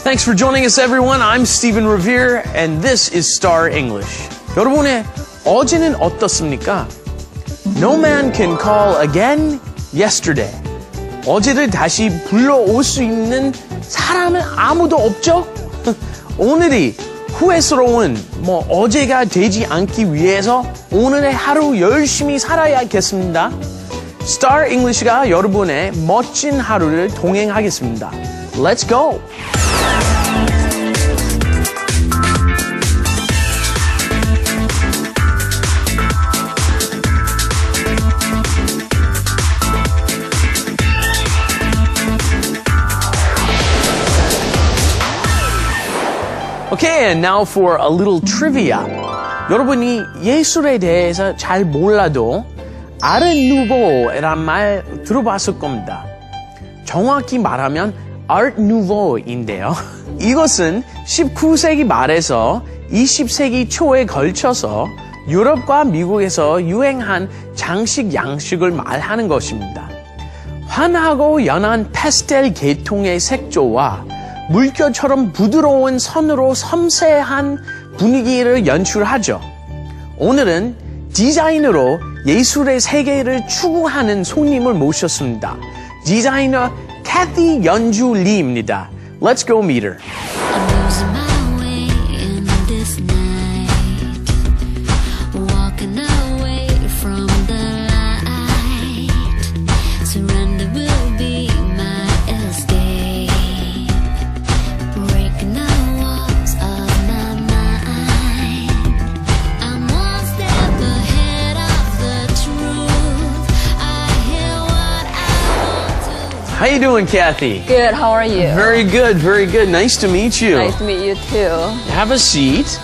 Thanks for joining us, everyone. I'm Stephen Revere, and this is Star English. 여러분의 어제는 어떻습니까? No man can call again yesterday. 어제를 다시 불러올 수 있는 사람은 아무도 없죠? 오늘이 후회스러운 어제가 되지 않기 위해서 오늘의 하루 열심히 살아야겠습니다. Star English가 여러분의 멋진 하루를 동행하겠습니다. Let's go! Okay, and now for a little trivia. 여러분이 예술에 대해서 잘 몰라도 아르 누보란 말 들어봤을 겁니다. 정확히 말하면 Art Nouveau인데요. 이것은 19세기 말에서 20세기 초에 걸쳐서 유럽과 미국에서 유행한 장식 양식을 말하는 것입니다. 환하고 연한 파스텔 계통의 색조와 물결처럼 부드러운 선으로 섬세한 분위기를 연출하죠. 오늘은 디자인으로 예술의 세계를 추구하는 손님을 모셨습니다. 디자이너 Cathy 연주 리입니다. Let's go meet her. How you doing, Cathy? Good, how are you? Very good, very good. Nice to meet you. Nice to meet you too. Have a seat.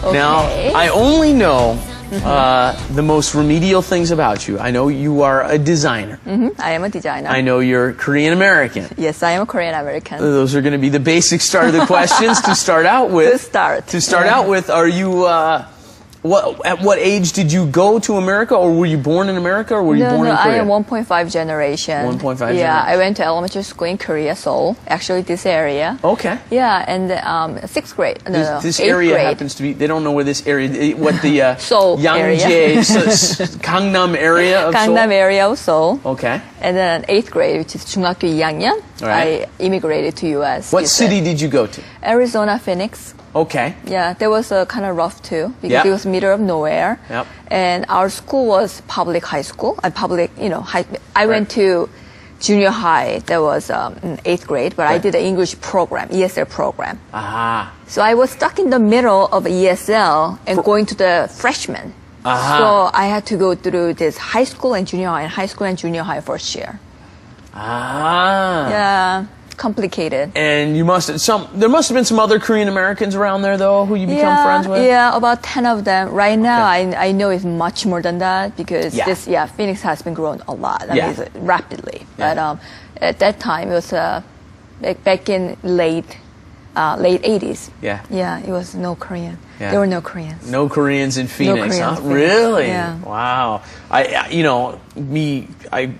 Okay. Now, I only know the most remedial things about you. I know you are a designer. I am a designer. I know you're Korean American. Yes, I am a Korean American. Those are going to be the basic start of the questions to start out with. To start out with, are you... at what age did you go to America, or were you born in America, or were you born in Korea? I am 1.5 generation. 1.5 generation. Yeah, I went to elementary school in Korea, Seoul. Actually, this area. Okay. Yeah, and 6th grade. This 8th area grade. happens to be, they don't know where this area, what the Seoul Yangjae, Gangnam area of Seoul? Gangnam area of Seoul. Okay. And then 8th grade, which is 중학교 2학년, Right. I immigrated to U.S. What city did you go to? Arizona, Phoenix. Okay. Yeah, that was kind of rough too because Yep. it was middle of nowhere. Yep. And our school was public high school. I went to junior high. That was in 8th grade, but I did the English program, ESL program. Aha. So I was stuck in the middle of ESL and going to the freshman. Aha. So I had to go through this high school and junior high, and high school and junior high first year. Ah. Yeah. Complicated. And there must have been some other Korean Americans around there, though, who you become friends with? Yeah, about 10 of them. Right now, Okay. I know it's much more than that because Yeah. Phoenix has been growing a lot. I Yeah. mean, it's rapidly. Yeah. But at that time, it was back in late 80s. Yeah. Yeah, it was no Korean. Yeah. There were no Koreans. No Koreans in Phoenix, Koreans huh? in Phoenix. Really? Yeah. Wow. I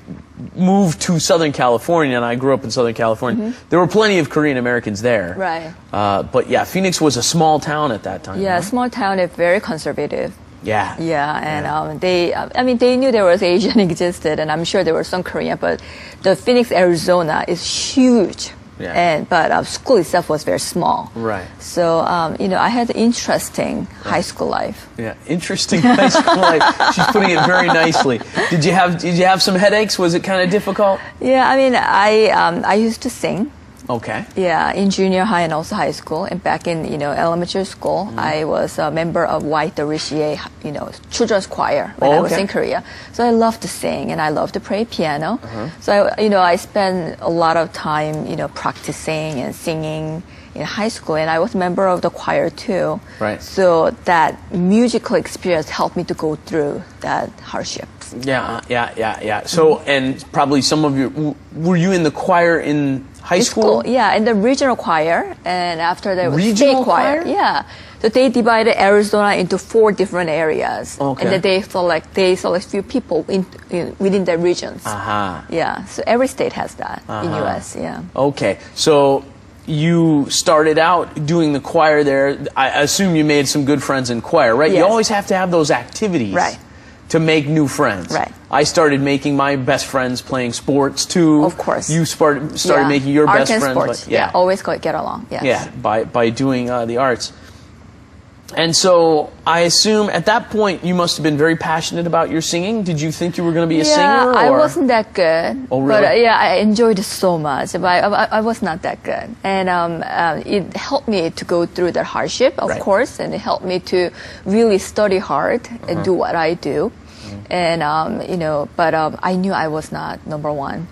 moved to Southern California, and I grew up in Southern California. There were plenty of Korean Americans there. Right. But yeah, Phoenix was a small town at that time. Yeah, huh? small town is very conservative. Yeah. Yeah, and they knew there was Asian existed, and I'm sure there were some Korean, but the Phoenix, Arizona is huge. Yeah. But school itself was very small. Right. So, I had an interesting high school life. Yeah, interesting high school life. She's putting it very nicely. Did you have some headaches? Was it kind of difficult? Yeah, I mean, I used to sing. Okay. Yeah, in junior high and also high school. And back in, elementary school, I was a member of YWCA, children's choir when I was in Korea. So I loved to sing and I loved to play piano. So, I spent a lot of time, practicing and singing in high school. And I was a member of the choir too. Right. So that musical experience helped me to go through that hardships. Yeah. So, and probably some of you, were you in the choir in high school? Yeah, in the regional choir, and after that was Regional state choir. choir? Yeah, so they divided Arizona into 4 different areas, Okay. and then they select few people within the regions. Aha. Yeah, so every state has that in U.S. Yeah. Okay. So, you started out doing the choir there. I assume you made some good friends in choir, right? Yes. You always have to have those activities Right. to make new friends. Right. I started making my best friends playing sports too. Of course. You started Yeah. making your Art best and friends. sports. Yeah. Always get along. Yes. Yeah, by doing the arts. And so I assume at that point you must have been very passionate about your singing. Did you think you were going to be a singer? Or? I wasn't that good. Oh, really? But I enjoyed it so much. But I was not that good. And it helped me to go through the hardship, of Right. course, and it helped me to really study hard and do what I do. And, but I knew I was not number one.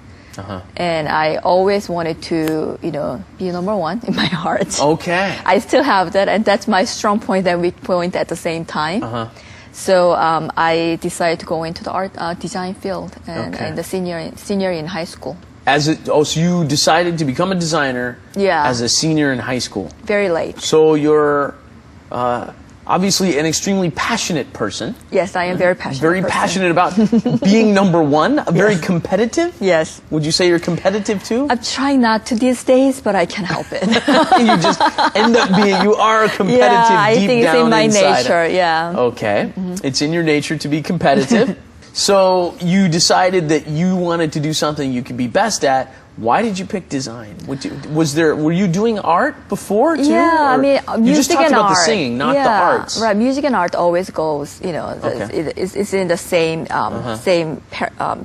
And I always wanted to, be number one in my heart. Okay. I still have that, and that's my strong point and weak point at the same time. So I decided to go into the art design field and the senior in high school. So you decided to become a designer as a senior in high school. Very late. So you're obviously an extremely passionate person. Yes, I am very passionate. Very passionate about being number one. Very competitive. Yes. Would you say you're competitive too? I'm trying not to these days, but I can't help it. You just end up being. You are competitive I deep think down it's in my inside. nature. Yeah. Okay. It's in your nature to be competitive. So you decided that you wanted to do something you could be best at. Why did you pick design? Were you doing art before too? Yeah, I mean, music you just talked and about art. the singing, not the arts. Right, music and art always goes, Okay. it's in the same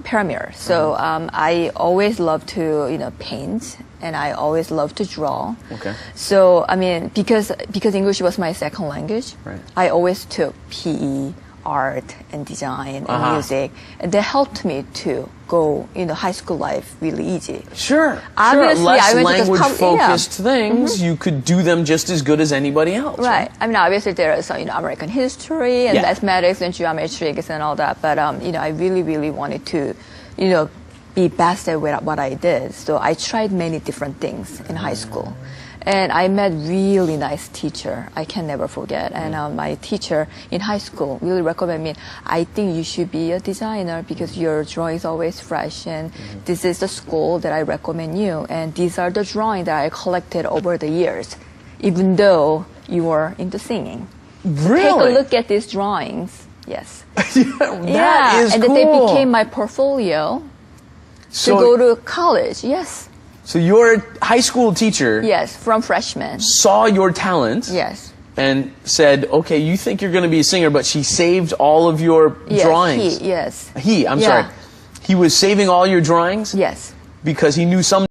parameter. So I always love to, paint, and I always love to draw. Okay. So I mean, because English was my second language, Right. I always took PE, art, and design, and music, and that helped me to go high school life really easy. Sure. Obviously, Less I went to the language-focused things, you could do them just as good as anybody else. Right. I mean, obviously there is American history and Yeah. mathematics and geometrics and all that, but I really, really wanted to, be best at what I did. So I tried many different things in high school. And I met really nice teacher. I can never forget. And my teacher in high school really recommended me, I think you should be a designer because your drawing is always fresh. And this is the school that I recommend you. And these are the drawings that I collected over the years, even though you were into singing. Really? Take a look at these drawings. Yes. That is and cool. then they became my portfolio to go to college. Yes. So your high school teacher Yes, from freshman. saw your talent Yes. and said, okay, you think you're going to be a singer, but she saved all of your Yes, drawings. Yes. I'm Yeah. sorry. He was saving all your drawings Yes. because he knew some